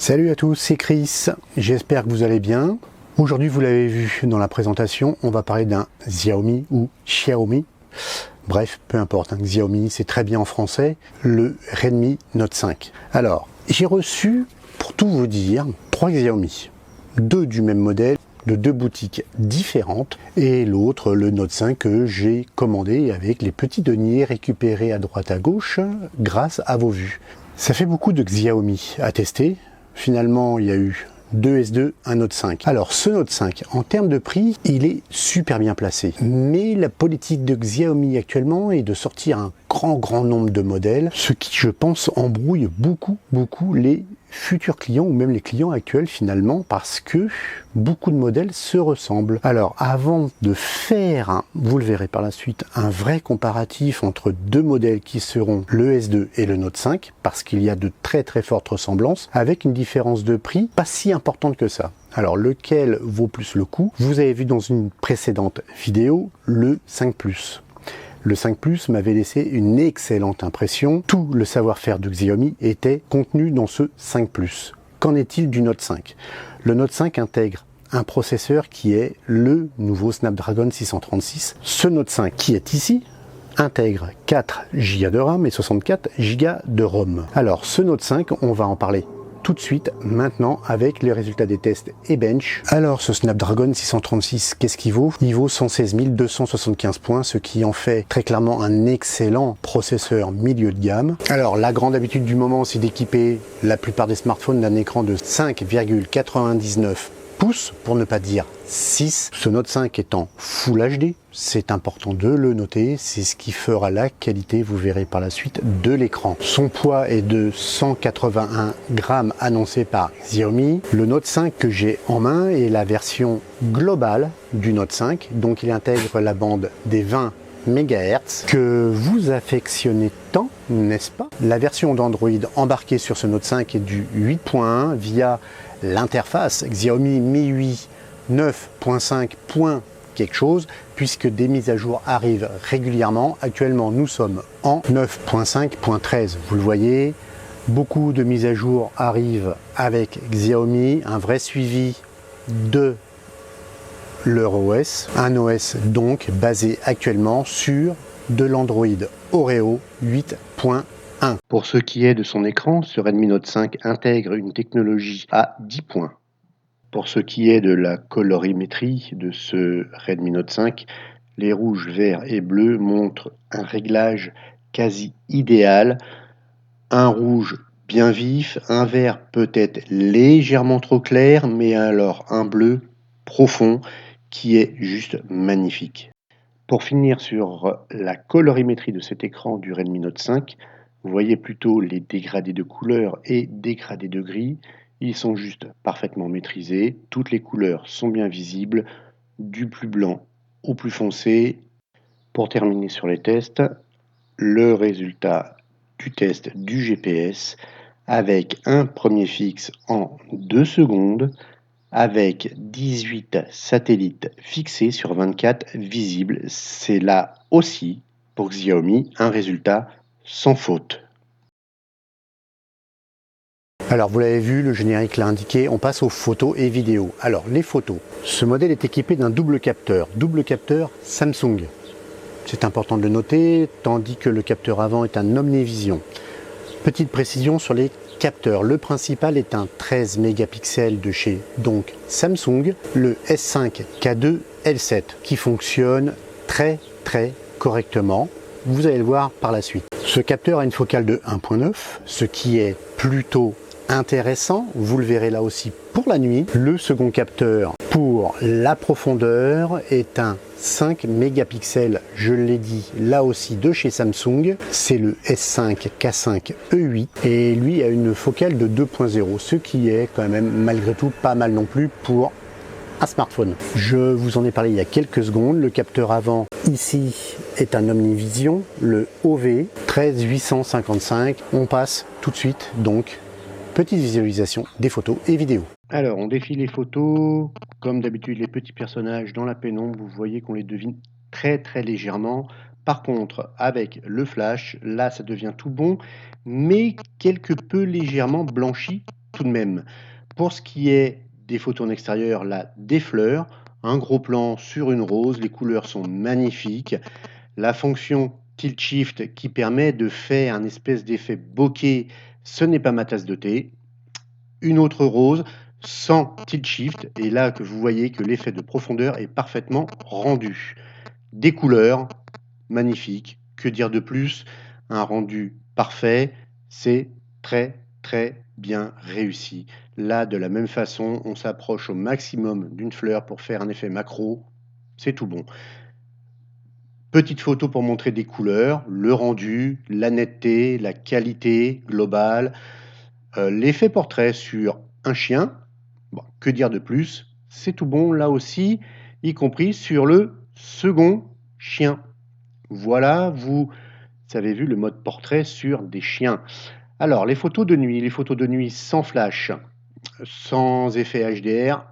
Salut à tous, c'est Chris, j'espère que vous allez bien. Aujourd'hui, vous l'avez vu dans la présentation, on va parler d'un Xiaomi ou Xiaomi. Bref, peu importe, Xiaomi, c'est très bien en français, le Redmi Note 5. Alors, j'ai reçu, pour tout vous dire, 3 Xiaomi. 2 du même modèle, de 2 boutiques différentes, et l'autre, le Note 5, que j'ai commandé avec les petits deniers récupérés à droite à gauche grâce à vos vues. Ça fait beaucoup de Xiaomi à tester. Finalement, il y a eu 2 S2, un Note 5. Alors, ce Note 5, en termes de prix, il est super bien placé. Mais la politique de Xiaomi actuellement est de sortir un grand nombre de modèles, ce qui, je pense, embrouille beaucoup les futurs clients ou même les clients actuels finalement, parce que beaucoup de modèles se ressemblent. Alors, avant de faire, vous le verrez par la suite, un vrai comparatif entre 2 modèles qui seront le S2 et le Note 5, parce qu'il y a de très fortes ressemblances, avec une différence de prix pas si importante que ça. Alors, lequel vaut plus le coup? Vous avez vu dans une précédente vidéo le 5 Plus. Le 5 Plus m'avait laissé une excellente impression. Tout le savoir-faire de Xiaomi était contenu dans ce 5 Plus. Qu'en est-il du Note 5? Le Note 5 intègre un processeur qui est le nouveau Snapdragon 636. Ce Note 5 qui est ici intègre 4 Go de RAM et 64 Go de ROM. Alors, ce Note 5, on va en parler tout de suite, maintenant, avec les résultats des tests et bench. Alors, ce Snapdragon 636, qu'est-ce qu'il vaut? Il vaut 116 275 points, ce qui en fait très clairement un excellent processeur milieu de gamme. Alors, la grande habitude du moment, c'est d'équiper la plupart des smartphones d'un écran de 5,99 pouces, pour ne pas dire 6. Ce Note 5 est en Full HD, c'est important de le noter, c'est ce qui fera la qualité, vous verrez par la suite, de l'écran. Son poids est de 181 grammes annoncé par Xiaomi. Le Note 5 que j'ai en main est la version globale du Note 5, donc il intègre la bande des 20 MHz que vous affectionnez tant, n'est-ce pas? La version d'Android embarquée sur ce Note 5 est du 8.1 via l'interface Xiaomi MIUI 9.5. Quelque chose, puisque des mises à jour arrivent régulièrement. Actuellement, nous sommes en 9.5.13. Vous le voyez, beaucoup de mises à jour arrivent avec Xiaomi, un vrai suivi de leur OS, un OS donc basé actuellement sur de l'Android Oreo 8.1. Pour ce qui est de son écran, ce Redmi Note 5 intègre une technologie à 10 points. Pour ce qui est de la colorimétrie de ce Redmi Note 5, les rouges, verts et bleus montrent un réglage quasi idéal. Un rouge bien vif, un vert peut-être légèrement trop clair, mais alors un bleu profond qui est juste magnifique. Pour finir sur la colorimétrie de cet écran du Redmi Note 5, vous voyez plutôt les dégradés de couleurs et dégradés de gris. Ils sont juste parfaitement maîtrisés. Toutes les couleurs sont bien visibles, du plus blanc au plus foncé. Pour terminer sur les tests, le résultat du test du GPS avec un premier fixe en 2 secondes, avec 18 satellites fixés sur 24 visibles. C'est là aussi, pour Xiaomi, un résultat sans faute. Alors vous l'avez vu, le générique l'a indiqué, on passe aux photos et vidéos. Alors les photos, ce modèle est équipé d'un double capteur Samsung. C'est important de le noter, tandis que le capteur avant est un Omnivision. Petite précision sur les capteurs, le principal est un 13 mégapixels de chez donc Samsung, le S5K2 L7 qui fonctionne très correctement. Vous allez le voir par la suite. Ce capteur a une focale de 1.9, ce qui est plutôt intéressant, vous le verrez là aussi pour la nuit. Le second capteur pour la profondeur est un 5 mégapixels, je l'ai dit là aussi de chez Samsung, c'est le S5K5E8 et lui a une focale de 2.0, ce qui est quand même malgré tout pas mal non plus pour un smartphone. Je vous en ai parlé il y a quelques secondes, le capteur avant ici est un Omnivision, le OV 13855, on passe tout de suite donc petite visualisation des photos et vidéos. Alors, on défile les photos. Comme d'habitude, les petits personnages dans la pénombre, vous voyez qu'on les devine très légèrement. Par contre, avec le flash, là, ça devient tout bon, mais quelque peu légèrement blanchi tout de même. Pour ce qui est des photos en extérieur, là, des fleurs, un gros plan sur une rose, les couleurs sont magnifiques. La fonction Tilt Shift qui permet de faire un espèce d'effet bokeh, ce n'est pas ma tasse de thé. Une autre rose sans Tilt Shift, et là que vous voyez que l'effet de profondeur est parfaitement rendu. Des couleurs magnifiques, que dire de plus? Un rendu parfait, c'est très bien réussi. Là, de la même façon, on s'approche au maximum d'une fleur pour faire un effet macro, c'est tout bon. Petite photo pour montrer des couleurs, le rendu, la netteté, la qualité globale, l'effet portrait sur un chien, bon, que dire de plus? C'est tout bon là aussi, y compris sur le second chien. Voilà, vous avez vu le mode portrait sur des chiens. Alors, les photos de nuit sans flash, sans effet HDR,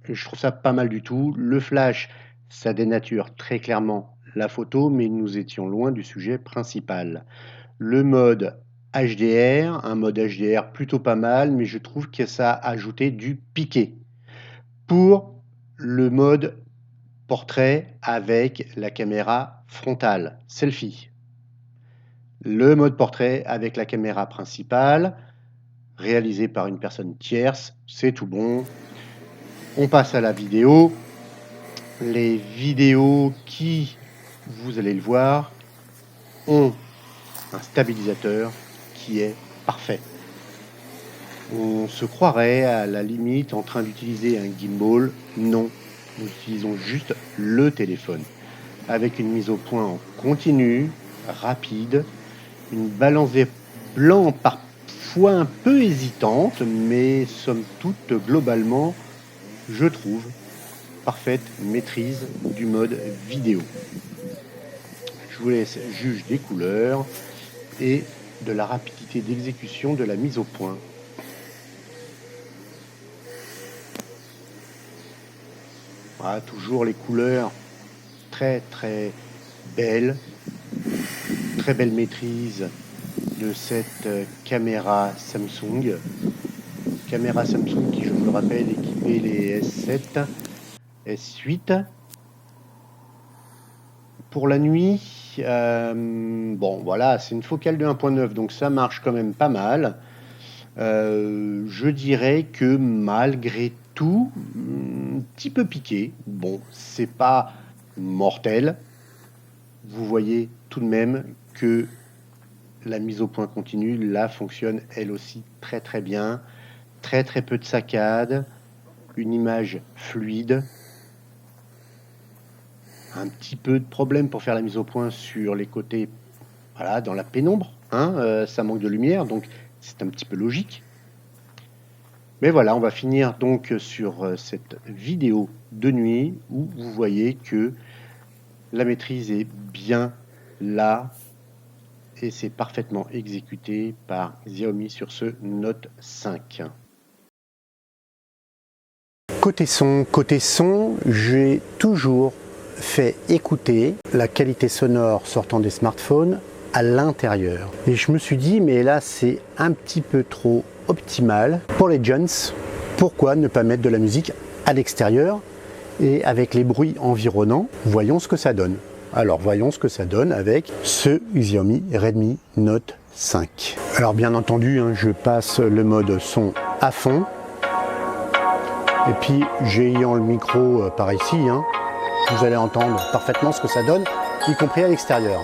je trouve ça pas mal du tout. Le flash, ça dénature très clairement la photo, mais nous étions loin du sujet principal. Le mode HDR, un mode HDR plutôt pas mal, mais je trouve que ça a ajouté du piqué. Pour le mode portrait avec la caméra frontale, selfie. Le mode portrait avec la caméra principale, réalisé par une personne tierce, c'est tout bon. On passe à la vidéo. Les vidéos qui, vous allez le voir, ont un stabilisateur qui est parfait. On se croirait à la limite en train d'utiliser un gimbal. Non, nous utilisons juste le téléphone. Avec une mise au point en continu, rapide, une balance des plans parfois un peu hésitante, mais somme toute, globalement, je trouve, parfaite maîtrise du mode vidéo. Je vous laisse juge des couleurs et de la rapidité d'exécution de la mise au point. Voilà, toujours les couleurs très belles, très belle maîtrise de cette caméra Samsung. Caméra Samsung qui, je vous le rappelle, équipait les S7, S8. Pour la nuit, bon voilà, c'est une focale de 1.9, donc ça marche quand même pas mal. Je dirais que malgré tout, un petit peu piqué. Bon, c'est pas mortel. Vous voyez tout de même que la mise au point continue, là, fonctionne elle aussi très bien. Très peu de saccades, une image fluide. Un petit peu de problème pour faire la mise au point sur les côtés, voilà, dans la pénombre, hein, ça manque de lumière, donc c'est un petit peu logique. Mais voilà, on va finir donc sur cette vidéo de nuit où vous voyez que la maîtrise est bien là et c'est parfaitement exécuté par Xiaomi sur ce Note 5. Côté son, j'ai toujours fait écouter la qualité sonore sortant des smartphones à l'intérieur. Et je me suis dit, mais là c'est un petit peu trop optimal pour les jeunes. Pourquoi ne pas mettre de la musique à l'extérieur et avec les bruits environnants? Voyons ce que ça donne. Alors voyons ce que ça donne avec ce Xiaomi Redmi Note 5. Alors bien entendu, je passe le mode son à fond. Et puis j'ai ayant le micro par ici, vous allez entendre parfaitement ce que ça donne, y compris à l'extérieur.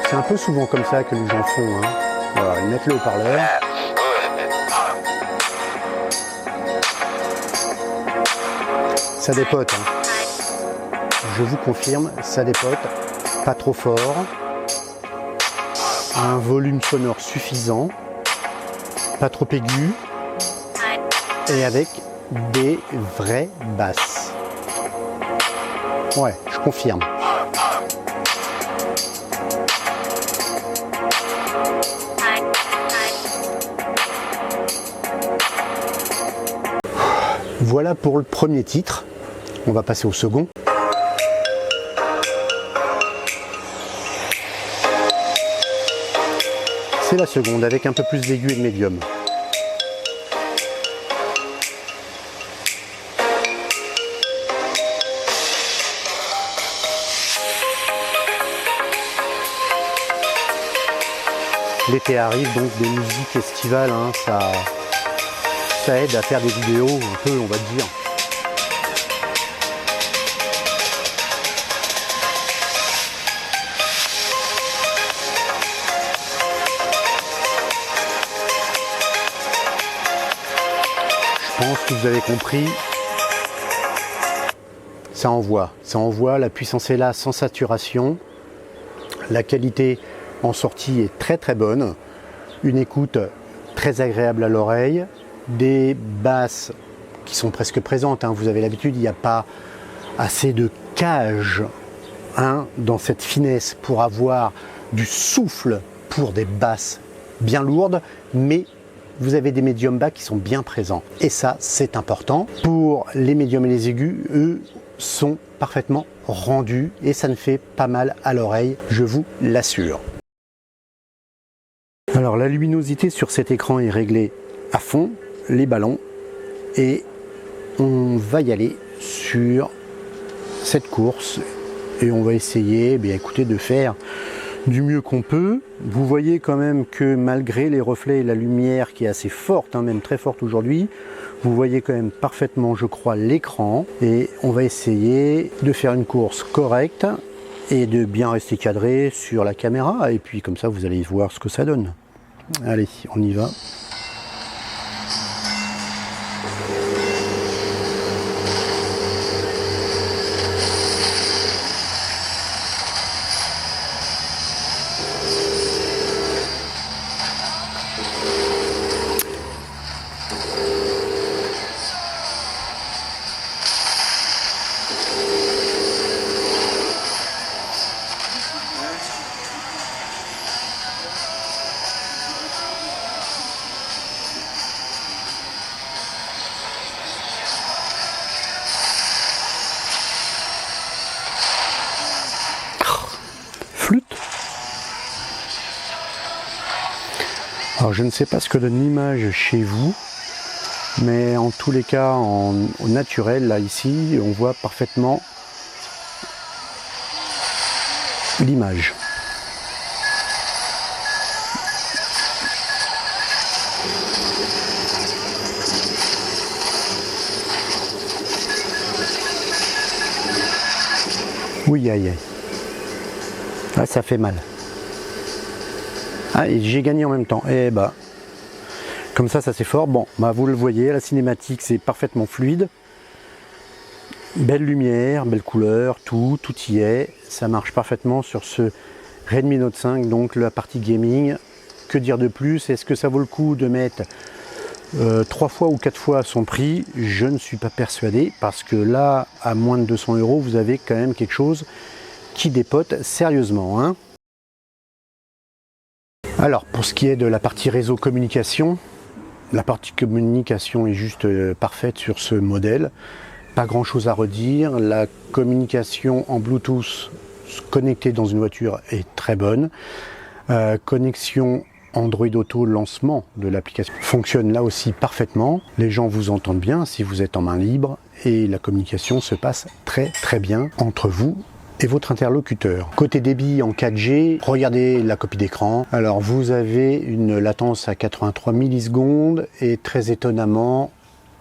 C'est un peu souvent comme ça que les gens font. Voilà, ils mettent le haut-parleur. Ça dépote. Je vous confirme, ça dépote. Pas trop fort. Un volume sonore suffisant. Pas trop aigu. Et avec des vraies basses. Ouais, je confirme. Voilà pour le premier titre. On va passer au second. C'est la seconde avec un peu plus d'aigu et de médium. L'été arrive, donc des musiques estivales, hein, ça aide à faire des vidéos un peu, on va dire. Je pense que vous avez compris. Ça envoie, la puissance est là sans saturation. La qualité en sortie est très très bonne. Une écoute très agréable à l'oreille. Des basses qui sont presque présentes, hein. Vous avez l'habitude, il n'y a pas assez de cage, hein, dans cette finesse pour avoir du souffle pour des basses bien lourdes, mais vous avez des médiums bas qui sont bien présents. Et ça, c'est important. Pour les médiums et les aigus, eux sont parfaitement rendus et ça ne fait pas mal à l'oreille, je vous l'assure. Alors la luminosité sur cet écran est réglée à fond, les ballons, et on va y aller sur cette course et on va essayer, écoutez, de faire du mieux qu'on peut. Vous voyez quand même que malgré les reflets et la lumière qui est assez forte, hein, même très forte aujourd'hui, vous voyez quand même parfaitement, je crois, l'écran, et on va essayer de faire une course correcte et de bien rester cadré sur la caméra, et puis comme ça vous allez voir ce que ça donne. Allez, on y va. Alors je ne sais pas ce que donne l'image chez vous, mais en tous les cas, au naturel, là ici, on voit parfaitement l'image. Oui, aïe, aïe. Ah, ça fait mal. Ah, et j'ai gagné en même temps. Et comme ça c'est fort. Bon, vous le voyez, la cinématique c'est parfaitement fluide. Belle lumière, belle couleur, tout y est. Ça marche parfaitement sur ce Redmi Note 5, donc la partie gaming. Que dire de plus? Est-ce que ça vaut le coup de mettre 3 fois ou 4 fois son prix? Je ne suis pas persuadé, parce que là, à moins de 200 €, vous avez quand même quelque chose qui dépote sérieusement, hein. Alors, pour ce qui est de la partie réseau communication, la partie communication est juste parfaite sur ce modèle. Pas grand chose à redire. La communication en Bluetooth connectée dans une voiture est très bonne. Connexion Android Auto, lancement de l'application, fonctionne là aussi parfaitement. Les gens vous entendent bien si vous êtes en main libre et la communication se passe très bien entre vous et votre interlocuteur. Côté débit en 4G, regardez la copie d'écran. Alors vous avez une latence à 83 millisecondes et très étonnamment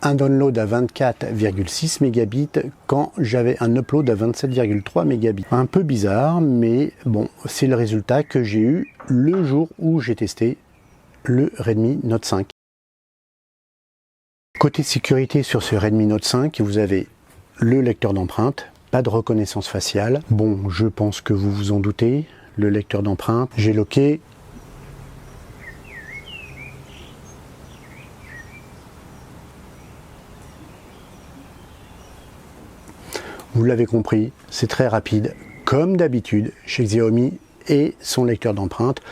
un download à 24,6 mégabits quand j'avais un upload à 27,3 mégabits. Un peu bizarre, mais bon, c'est le résultat que j'ai eu le jour où j'ai testé le Redmi Note 5. Côté sécurité sur ce Redmi Note 5, vous avez le lecteur d'empreintes. Pas de reconnaissance faciale. Bon, je pense que vous vous en doutez. Le lecteur d'empreintes, j'ai loqué. Vous l'avez compris, c'est très rapide, comme d'habitude chez Xiaomi et son lecteur d'empreintes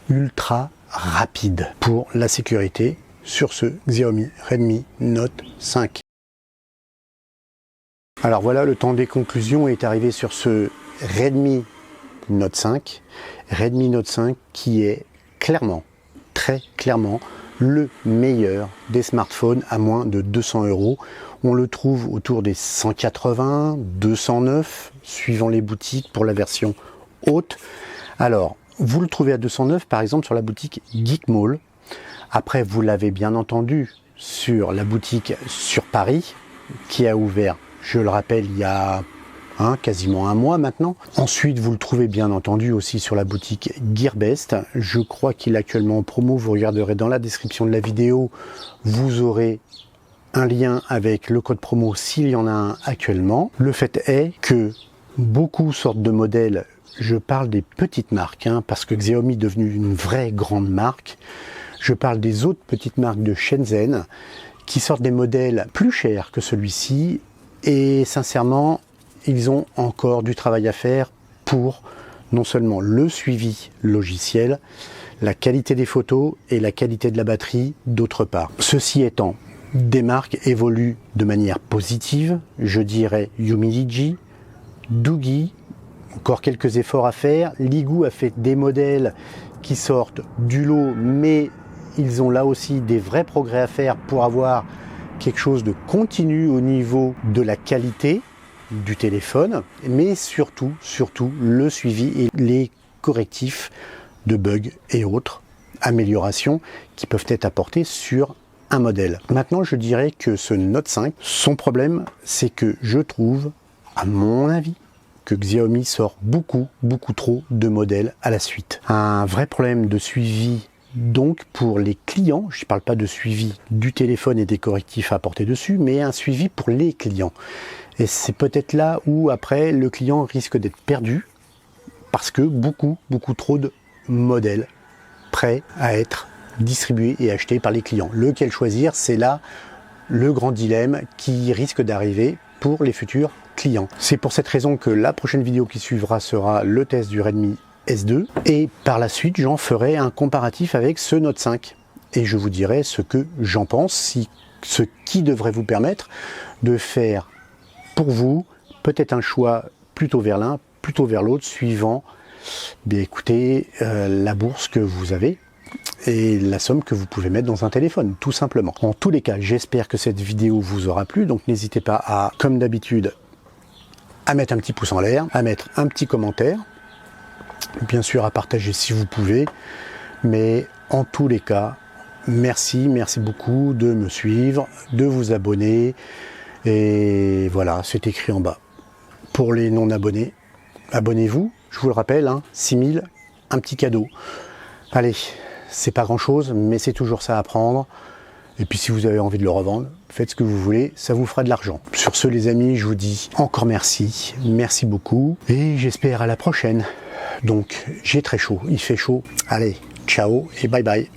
ultra rapide pour la sécurité sur ce Xiaomi Redmi Note 5. Alors voilà, le temps des conclusions est arrivé sur ce Redmi Note 5. Redmi Note 5 qui est clairement très clairement le meilleur des smartphones à moins de 200 €. On le trouve autour des 180, 209, suivant les boutiques pour la version haute. Alors, vous le trouvez à 209 par exemple sur la boutique Geekmall. Après, vous l'avez bien entendu sur la boutique sur Paris, qui a ouvert, je le rappelle, il y a quasiment un mois maintenant. Ensuite, vous le trouvez bien entendu aussi sur la boutique Gearbest. Je crois qu'il est actuellement en promo. Vous regarderez dans la description de la vidéo. Vous aurez un lien avec le code promo s'il y en a un actuellement. Le fait est que beaucoup sortent de modèles. Je parle des petites marques, parce que Xiaomi est devenu une vraie grande marque. Je parle des autres petites marques de Shenzhen qui sortent des modèles plus chers que celui-ci. Et sincèrement, ils ont encore du travail à faire pour non seulement le suivi logiciel, la qualité des photos et la qualité de la batterie d'autre part. Ceci étant, des marques évoluent de manière positive. Je dirais Humidigi, Doogee, encore quelques efforts à faire. Ligoo a fait des modèles qui sortent du lot, mais ils ont là aussi des vrais progrès à faire pour avoir quelque chose de continu au niveau de la qualité du téléphone, mais surtout le suivi et les correctifs de bugs et autres améliorations qui peuvent être apportées sur un modèle. Maintenant, je dirais que ce Note 5, son problème, c'est que je trouve, à mon avis, que Xiaomi sort beaucoup trop de modèles à la suite. Un vrai problème de suivi donc pour les clients, je ne parle pas de suivi du téléphone et des correctifs à apporter dessus, mais un suivi pour les clients. Et c'est peut-être là où après le client risque d'être perdu parce que beaucoup trop de modèles prêts à être distribués et achetés par les clients. Lequel choisir, c'est là le grand dilemme qui risque d'arriver pour les futurs clients. C'est pour cette raison que la prochaine vidéo qui suivra sera le test du Redmi S2 et par la suite j'en ferai un comparatif avec ce Note 5 et je vous dirai ce que j'en pense, ce qui devrait vous permettre de faire pour vous peut-être un choix plutôt vers l'un, plutôt vers l'autre, suivant écoutez, la bourse que vous avez et la somme que vous pouvez mettre dans un téléphone, tout simplement. En tous les cas, j'espère que cette vidéo vous aura plu, donc n'hésitez pas à, comme d'habitude, à mettre un petit pouce en l'air, à mettre un petit commentaire, bien sûr à partager si vous pouvez, mais en tous les cas, merci beaucoup de me suivre, de vous abonner. Et voilà, c'est écrit en bas. Pour les non-abonnés, abonnez-vous. Je vous le rappelle, 6000, un petit cadeau. Allez, c'est pas grand-chose, mais c'est toujours ça à prendre. Et puis si vous avez envie de le revendre, faites ce que vous voulez, ça vous fera de l'argent. Sur ce les amis, je vous dis encore merci beaucoup. Et j'espère à la prochaine. Donc j'ai très chaud, il fait chaud. Allez, ciao et bye bye.